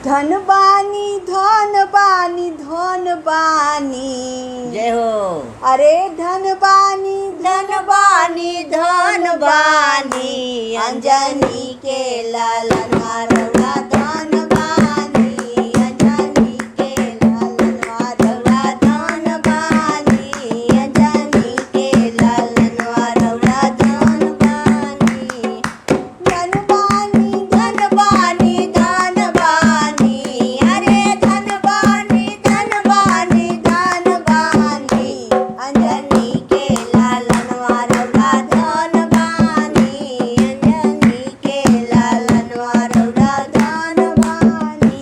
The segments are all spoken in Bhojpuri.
धन बानी धन बानी धन बानी। जय हो। अरे धन बानी धन बानी धन बानी अंजनी के लालनवा रउआ धन बानी अंजनी के लालनवा रउआ धन बानी अंजनी के लालनवा रउआ धन बानी। धन बानी धन बानी धन बानी अरे धन बानी धन बानी धन बानी अंजनी के लालनवा रउआ धन बानी अंजनी के लालनवा रउआ धन बानी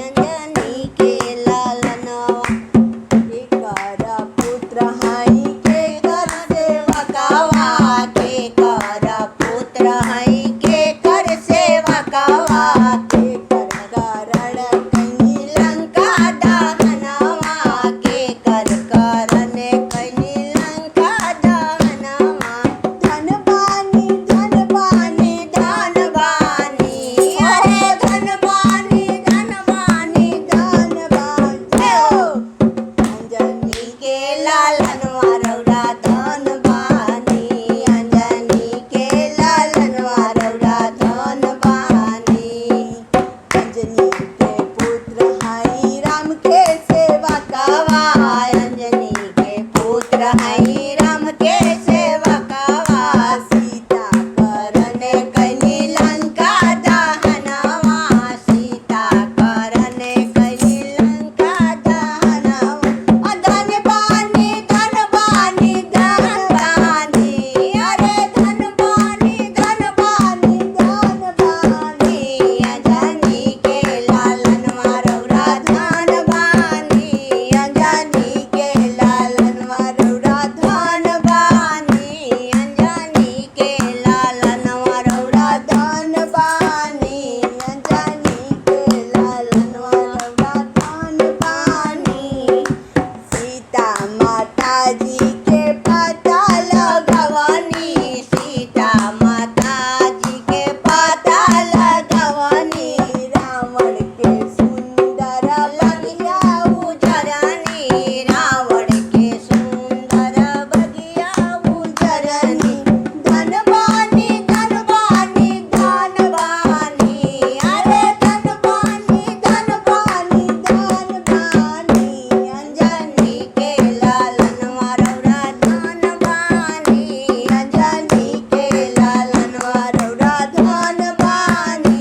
अंजनी के लालनवा। एकर पुत्र हई के कर सेवकवा के कर पुत्र हई के कर सेवकवा के कर करण कहीं लंका दहनवा के कर करने कनी लंका दहनवा। धन बानी धन बानी धन बानी अरे धन बानी धन बानी धन बानी। अंजनी के लालनवा रउआ धन बानी अंजनी के लालनवा रउआ धन बानी। अंजनी के पुत्र हई राम के सेवा कवा अंजनी के पुत्र हई राम के सेवकवा सीता करने कनी लंका दहनवा सीता करने कनी लंका दहनवा। धन बानी धन बानी धन बानी अरे धन बानी धन बानी धन बानी अंजनी के लालनवा रउआ धन बानी अंजनी के लालनवा रउआ धन बानी अंजनी के लालनवा रउआ धन बानी अंजनी के लालनवा रउआ धन बानी। सीता माता जी के पता लगवनी सीता माता जी के पता लगवनी रावण के सुंदर लगिया उजरनी रावण के सुंदर बगिया उजरनी। धन बानी धन बानी धन बानी अरे धन बानी धन बानी धन बानी अंजनी के लालनवा रउआ धन बानी अंजनी के लालनवा रउआ धन बानी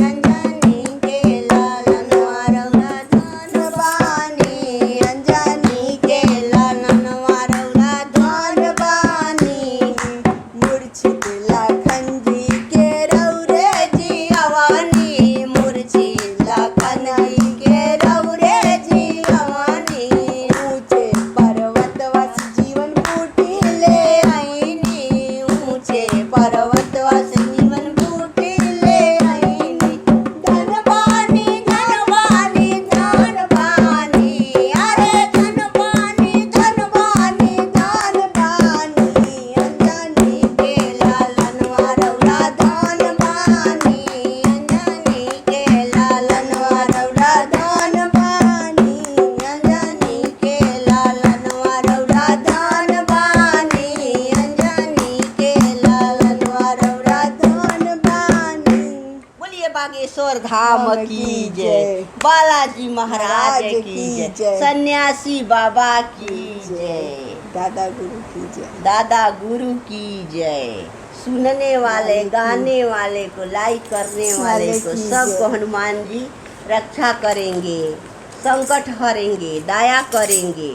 अंजनी के लालनवा रउआ धन बानी अंजनी के लालनवा रउआ धन बानी। मूर्छित लखन जी के रौरे जियवनी मूर्छित लखन जी के रौरे जियवनी। ऊंचे पर्वत वस जीवन बूटी ले आईनी ऊंचे पर्वत वस जीवन बूटी ले आईनी। धन बानी धन बानी धन बानी अरे धन बानी धन बानी धन बानी अंजनी के लालनवा रउआ धन बानी अंजनी के लालनवा रउआ धन बानी अंजनी के लालनवा रउआ धन बानी अंजनी के लालनवा रउआ धन बानी। बोलिए बागेश्वर धाम की जय बालाजी महाराज की जय सन्यासी बाबा की जय दादा गुरु की जय। दादा गुरु की जय। सुनने वाले गाने वाले को लाइक करने वाले को की सबको जय। हनुमान जी रक्षा करेंगे संकट हरेंगे दया करेंगे।